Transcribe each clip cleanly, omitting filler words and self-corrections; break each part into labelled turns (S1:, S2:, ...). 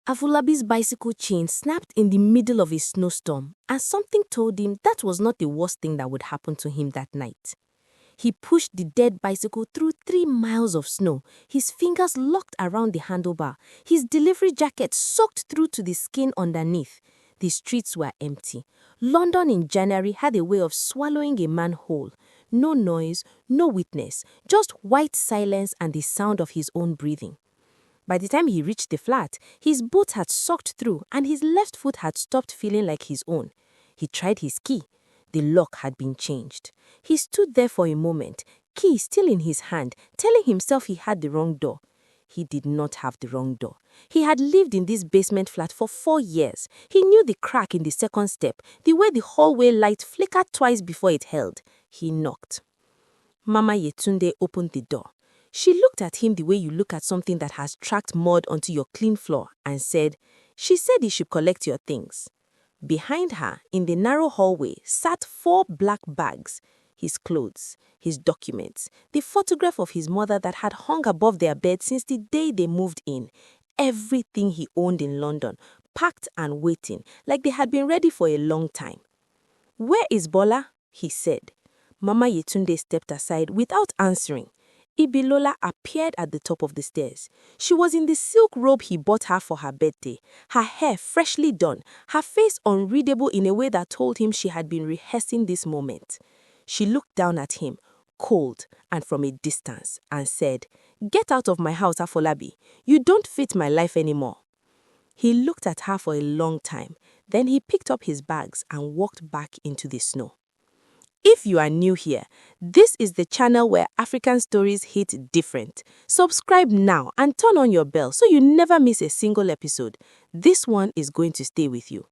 S1: Afolabi's bicycle chain snapped in the middle of a snowstorm, and something told him that was not the worst thing that would happen to him that night. He pushed the dead bicycle through 3 miles of snow, his fingers locked around the handlebar, his delivery jacket soaked through to the skin underneath. The streets were empty. London in January had a way of swallowing a man whole. No noise, no witness, just white silence and the sound of his own breathing. By the time he reached the flat, his boot had soaked through and his left foot had stopped feeling like his own. He tried his key. The lock had been changed. He stood there for a moment, key still in his hand, telling himself he had the wrong door. He did not have the wrong door. He had lived in this basement flat for 4 years. He knew the crack in the second step, the way the hallway light flickered twice before it held. He knocked. Mama Yetunde opened the door. She looked at him the way you look at something that has tracked mud onto your clean floor and said, "She said you should collect your things." Behind her, in the narrow hallway, sat 4 black bags. His clothes, his documents, the photograph of his mother that had hung above their bed since the day they moved in. Everything he owned in London, packed and waiting, like they had been ready for a long time. "Where is Bola?" he said. Mama Yetunde stepped aside without answering. Ibilola appeared at the top of the stairs. She was in the silk robe he bought her for her birthday, her hair freshly done, her face unreadable in a way that told him she had been rehearsing this moment. She looked down at him, cold and from a distance, and said, "Get out of my house, Afolabi. You don't fit my life anymore." He looked at her for a long time. Then he picked up his bags and walked back into the snow. If you are new here, this is the channel where African stories hit different. Subscribe now and turn on your bell so you never miss a single episode. This one is going to stay with you.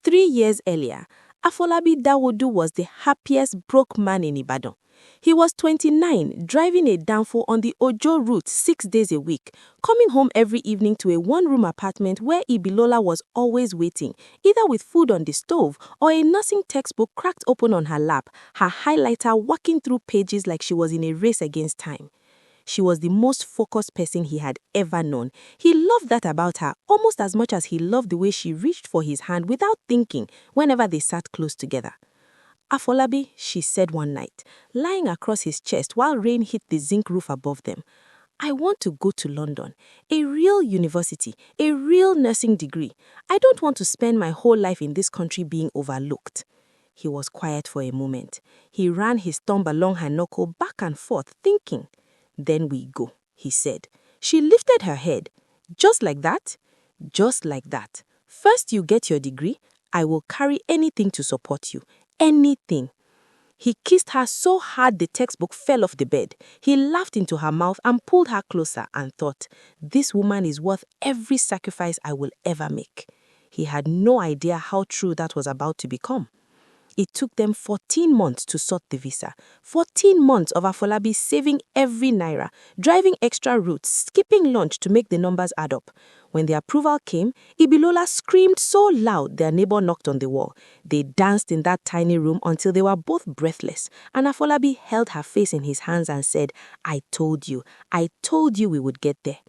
S1: 3 years earlier, Afolabi Dawodu was the happiest broke man in Ibadan. He was 29, driving a danfo on the Ojo route 6 days a week, coming home every evening to a 1-room apartment where Ibilola was always waiting, either with food on the stove or a nursing textbook cracked open on her lap, her highlighter walking through pages like she was in a race against time. She was the most focused person he had ever known. He loved that about her almost as much as he loved the way she reached for his hand without thinking whenever they sat close together. "Afolabi," she said one night, lying across his chest while rain hit the zinc roof above them, "I want to go to London, a real university, a real nursing degree. I don't want to spend my whole life in this country being overlooked." He was quiet for a moment. He ran his thumb along her knuckle back and forth, thinking. "Then we go," he said. She lifted her head. "Just like that?" "Just like that. First you get your degree. I will carry anything to support you. Anything." He kissed her so hard the textbook fell off the bed. He laughed into her mouth and pulled her closer and thought, "This woman is worth every sacrifice I will ever make." He had no idea how true that was about to become. It took them 14 months to sort the visa. 14 months of Afolabi saving every naira, driving extra routes, skipping lunch to make the numbers add up. When the approval came, Ibilola screamed so loud their neighbor knocked on the wall. They danced in that tiny room until they were both breathless, and Afolabi held her face in his hands and said, I told you we would get there."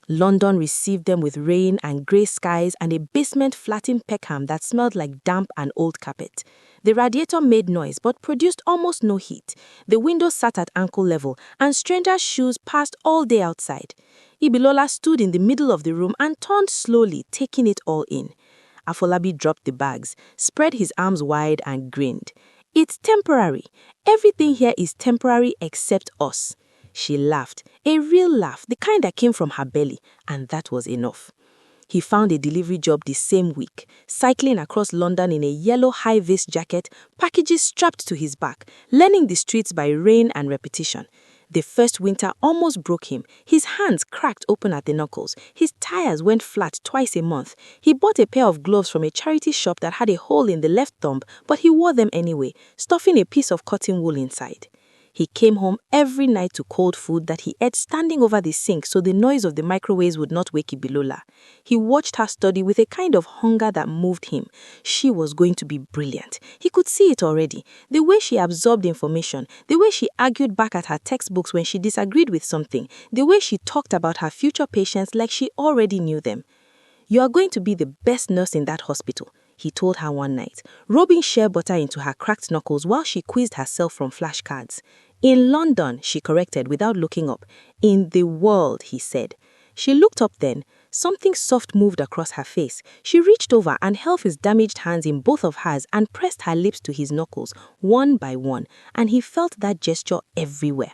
S1: London received them with rain and grey skies and a basement flat in Peckham that smelled like damp and old carpet. The radiator made noise but produced almost no heat. The windows sat at ankle level and strangers' shoes passed all day outside. Ibilola stood in the middle of the room and turned slowly, taking it all in. Afolabi dropped the bags, spread his arms wide and grinned. "It's temporary. Everything here is temporary except us." She laughed, a real laugh, the kind that came from her belly, and that was enough. He found a delivery job the same week, cycling across London in a yellow high-vis jacket, packages strapped to his back, learning the streets by rain and repetition. The first winter almost broke him. His hands cracked open at the knuckles. His tires went flat twice a month. He bought a pair of gloves from a charity shop that had a hole in the left thumb, but he wore them anyway, stuffing a piece of cotton wool inside. He came home every night to cold food that he ate standing over the sink so the noise of the microwaves would not wake Ibilola. He watched her study with a kind of hunger that moved him. She was going to be brilliant. He could see it already. The way she absorbed information, the way she argued back at her textbooks when she disagreed with something, the way she talked about her future patients like she already knew them. "You are going to be the best nurse in that hospital," he told her one night, rubbing shea butter into her cracked knuckles while she quizzed herself from flashcards. "In London," she corrected without looking up. "In the world," he said. She looked up then. Something soft moved across her face. She reached over and held his damaged hands in both of hers and pressed her lips to his knuckles, one by one, and he felt that gesture everywhere.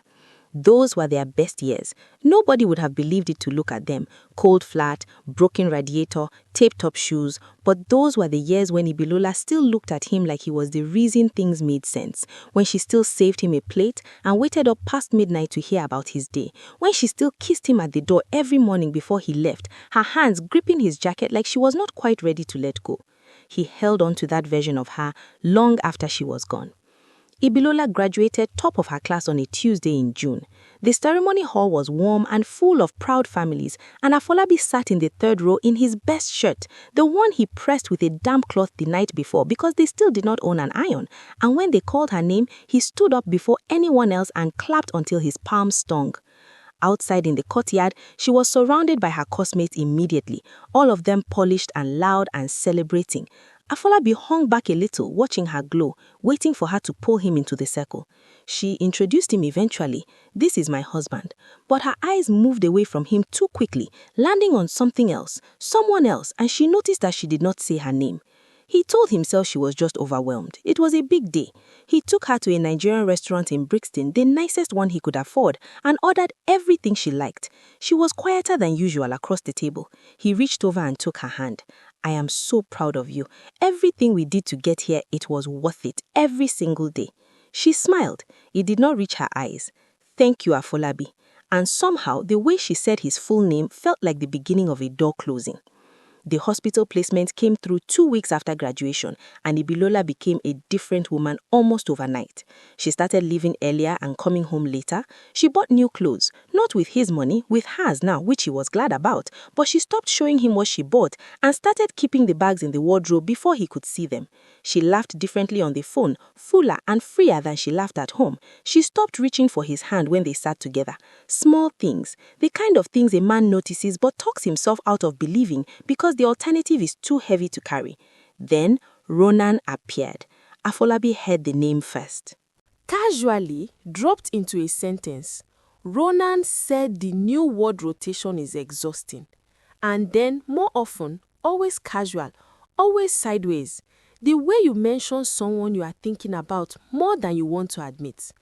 S1: Those were their best years. Nobody would have believed it to look at them. Cold flat, broken radiator, taped-up shoes. But those were the years when Ibilola still looked at him like he was the reason things made sense. When she still saved him a plate and waited up past midnight to hear about his day. When she still kissed him at the door every morning before he left, her hands gripping his jacket like she was not quite ready to let go. He held on to that version of her long after she was gone. Ibilola graduated top of her class on a Tuesday in June. The ceremony hall was warm and full of proud families, and Afolabi sat in the third row in his best shirt, the one he pressed with a damp cloth the night before because they still did not own an iron. And when they called her name, he stood up before anyone else and clapped until his palms stung. Outside in the courtyard, she was surrounded by her classmates immediately, all of them polished and loud and celebrating. Afolabi hung back a little, watching her glow, waiting for her to pull him into the circle. She introduced him eventually. "This is my husband." But her eyes moved away from him too quickly, landing on something else, someone else, and she noticed that she did not say her name. He told himself she was just overwhelmed. It was a big day. He took her to a Nigerian restaurant in Brixton, the nicest one he could afford, and ordered everything she liked. She was quieter than usual across the table. He reached over and took her hand. "I am so proud of you. Everything we did to get here, it was worth it, every single day." She smiled. It did not reach her eyes. "Thank you, Afolabi." And somehow, the way she said his full name felt like the beginning of a door closing. The hospital placement came through 2 weeks after graduation, and Ibilola became a different woman almost overnight. She started leaving earlier and coming home later. She bought new clothes, not with his money, with hers now, which he was glad about, but she stopped showing him what she bought and started keeping the bags in the wardrobe before he could see them. She laughed differently on the phone, fuller and freer than she laughed at home. She stopped reaching for his hand when they sat together. Small things, the kind of things a man notices but talks himself out of believing because the alternative is too heavy to carry. Then Ronan appeared. Afolabi heard the name first.
S2: Casually dropped into a sentence. Ronan said the new word rotation is exhausting. And then, more often, always casual, always sideways. The way you mention someone you are thinking about more than you want to admit.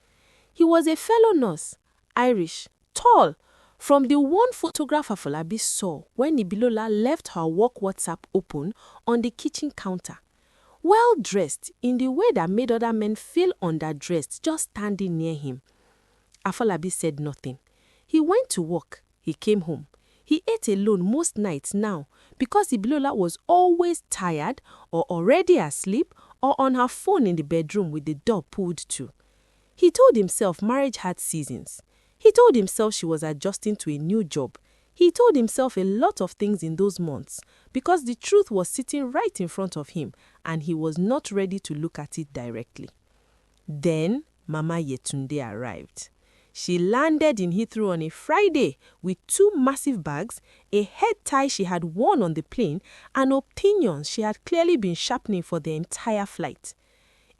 S2: He was a fellow nurse, Irish, tall. From the one photograph Afolabi saw when Ibilola left her work WhatsApp open on the kitchen counter. Well dressed in the way that made other men feel underdressed just standing near him. Afolabi said nothing. He went to work. He came home. He ate alone most nights now because Ibilola was always tired or already asleep or on her phone in the bedroom with the door pulled to. He told himself marriage had seasons. He told himself she was adjusting to a new job. He told himself a lot of things in those months because the truth was sitting right in front of him and he was not ready to look at it directly. Then Mama Yetunde arrived. She landed in Heathrow on a Friday with 2 massive bags, a head tie she had worn on the plane, and opinions she had clearly been sharpening for the entire flight.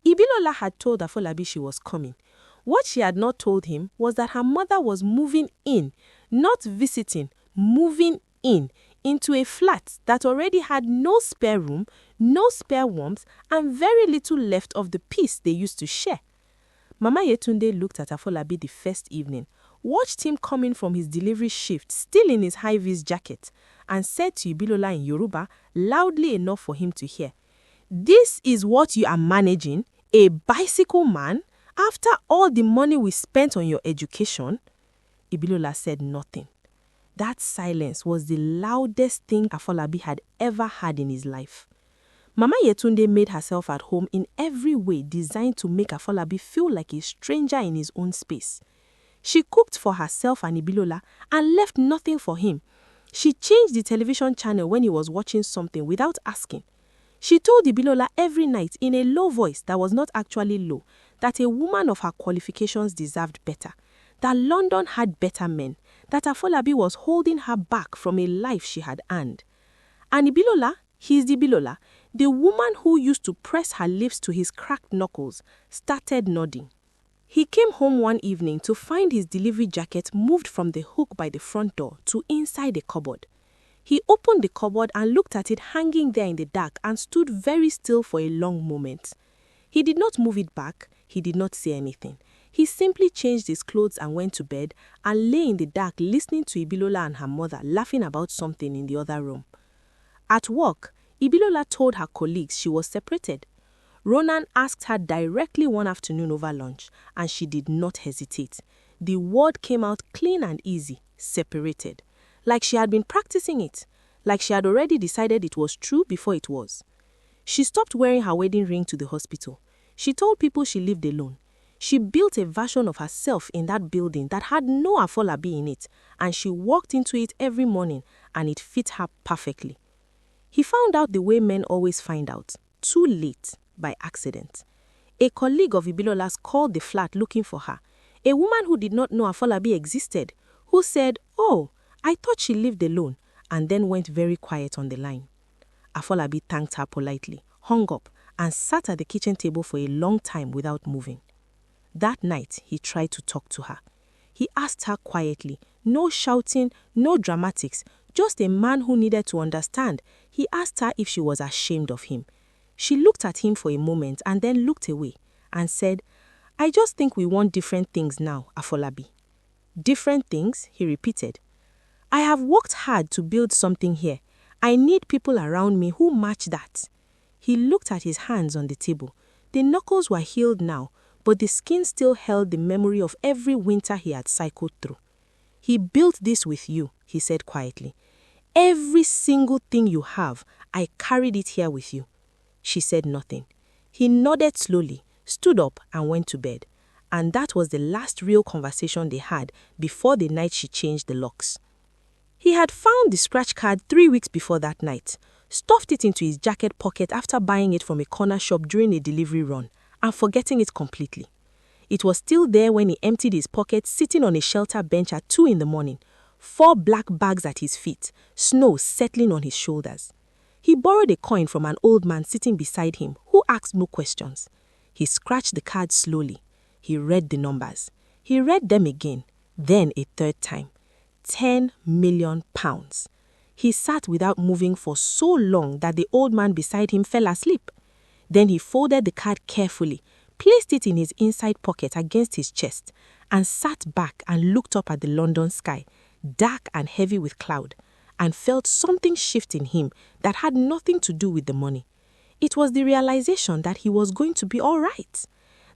S2: Ibilola had told Afolabi she was coming. What she had not told him was that her mother was moving in, not visiting, moving in, into a flat that already had no spare room, no spare warmth, and very little left of the peace they used to share. Mama Yetunde looked at Afolabi the first evening, watched him coming from his delivery shift, still in his high-vis jacket, and said to Ibilola in Yoruba, loudly enough for him to hear, "This is what you are managing, a bicycle man, after all the money we spent on your education?" Ibilola said nothing. That silence was the loudest thing Afolabi had ever had in his life. Mama Yetunde made herself at home in every way designed to make Afolabi feel like a stranger in his own space. She cooked for herself and Ibilola and left nothing for him. She changed the television channel when he was watching something without asking. She told Ibilola every night in a low voice that was not actually low that a woman of her qualifications deserved better, that London had better men, that Afolabi was holding her back from a life she had earned. And Ibilola, he's the Ibilola, the woman who used to press her lips to his cracked knuckles, started nodding. He came home one evening to find his delivery jacket moved from the hook by the front door to inside a cupboard. He opened the cupboard and looked at it hanging there in the dark and stood very still for a long moment. He did not move it back, he did not say anything. He simply changed his clothes and went to bed and lay in the dark listening to Ibilola and her mother laughing about something in the other room. At work, Ibilola told her colleagues she was separated. Ronan asked her directly one afternoon over lunch, and she did not hesitate. The word came out clean and easy, separated. Like she had been practicing it, like she had already decided it was true before it was. She stopped wearing her wedding ring to the hospital. She told people she lived alone. She built a version of herself in that building that had no Afolabi in it, and she walked into it every morning, and it fit her perfectly. He found out the way men always find out, too late, by accident. A colleague of Ibilola's called the flat looking for her, a woman who did not know Afolabi existed, who said, "Oh, I thought she lived alone," and then went very quiet on the line. Afolabi thanked her politely, hung up, and sat at the kitchen table for a long time without moving. That night, he tried to talk to her. He asked her quietly, no shouting, no dramatics, just a man who needed to understand. He asked her if she was ashamed of him. She looked at him for a moment and then looked away and said, "I just think we want different things now, Afolabi." "Different things?" he repeated. "I have worked hard to build something here. I need people around me who match that." He looked at his hands on the table. The knuckles were healed now, but the skin still held the memory of every winter he had cycled through. "He built this with you," he said quietly. "Every single thing you have, I carried it here with you." She said nothing. He nodded slowly, stood up and went to bed. And that was the last real conversation they had before the night she changed the locks. He had found the scratch card 3 weeks before that night, stuffed it into his jacket pocket after buying it from a corner shop during a delivery run, and forgetting it completely. It was still there when he emptied his pocket sitting on a shelter bench at 2 a.m, 4 black bags at his feet, snow settling on his shoulders. He borrowed a coin from an old man sitting beside him who asked no questions. He scratched the card slowly. He read the numbers. He read them again, then a third time. 10 million pounds. He sat without moving for so long that the old man beside him fell asleep. Then he folded the card carefully, placed it in his inside pocket against his chest, and sat back and looked up at the London sky, dark and heavy with cloud, and felt something shift in him that had nothing to do with the money. It was the realization that he was going to be all right.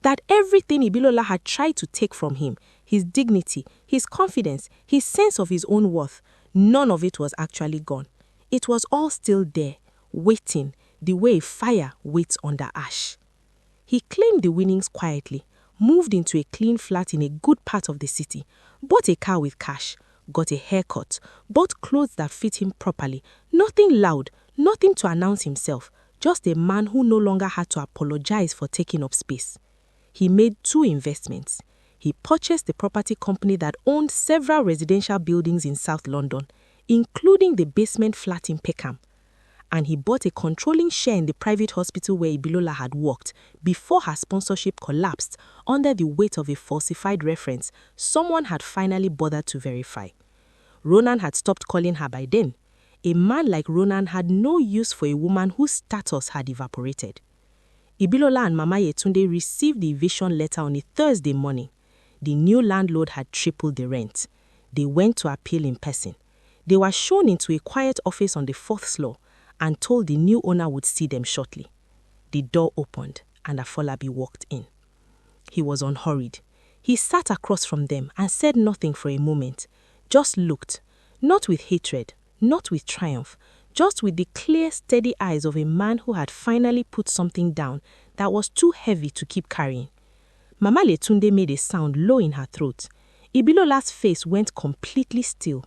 S2: That everything Ibilola had tried to take from him, his dignity, his confidence, his sense of his own worth, none of it was actually gone. It was all still there, waiting, the way fire waits under ash. He claimed the winnings quietly, moved into a clean flat in a good part of the city, bought a car with cash, got a haircut, bought clothes that fit him properly, nothing loud, nothing to announce himself, just a man who no longer had to apologize for taking up space. He made 2 investments. He purchased the property company that owned several residential buildings in South London, including the basement flat in Peckham. And he bought a controlling share in the private hospital where Ibilola had worked before her sponsorship collapsed under the weight of a falsified reference someone had finally bothered to verify. Ronan had stopped calling her by then. A man like Ronan had no use for a woman whose status had evaporated. Ibilola and Mama Yetunde received the eviction letter on a Thursday morning. The new landlord had tripled the rent. They went to appeal in person. They were shown into a quiet office on the 4th floor and told the new owner would see them shortly. The door opened and Afolabi walked in. He was unhurried. He sat across from them and said nothing for a moment, just looked, not with hatred, not with triumph, just with the clear, steady eyes of a man who had finally put something down that was too heavy to keep carrying. Mama Yetunde made a sound low in her throat. Ibilola's face went completely still.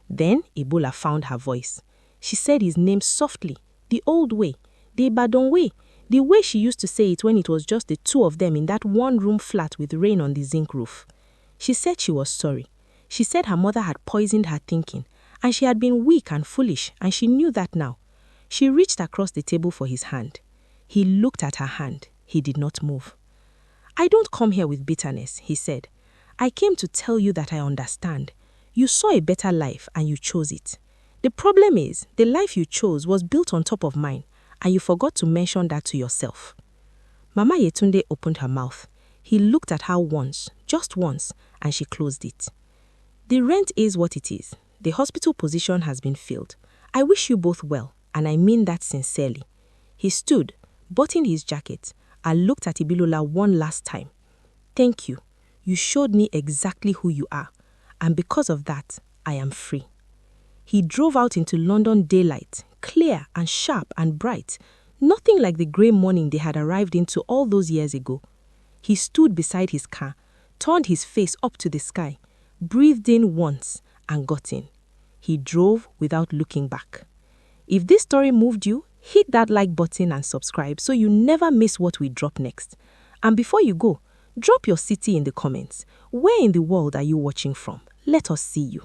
S2: Then Ebola found her voice. She said his name softly, the old way, the Ibadan way, the way she used to say it when it was just the 2 of them in that 1-room flat with rain on the zinc roof. She said she was sorry. She said her mother had poisoned her thinking, and she had been weak and foolish, and she knew that now. She reached across the table for his hand. He looked at her hand. He did not move. "I don't come here with bitterness," he said. "I came to tell you that I understand. You saw a better life and you chose it. The problem is, the life you chose was built on top of mine, and you forgot to mention that to yourself." Mama Yetunde opened her mouth. He looked at her once, just once, and she closed it. "The rent is what it is. The hospital position has been filled. I wish you both well, and I mean that sincerely." He stood, buttoned his jacket, and looked at Ibilola one last time. "Thank you. You showed me exactly who you are, and because of that, I am free." He drove out into London daylight, clear and sharp and bright, nothing like the grey morning they had arrived into all those years ago. He stood beside his car, turned his face up to the sky, breathed in once, and got in. He drove without looking back. If this story moved you, hit that like button and subscribe so you never miss what we drop next. And before you go, drop your city in the comments. Where in the world are you watching from? Let us see you.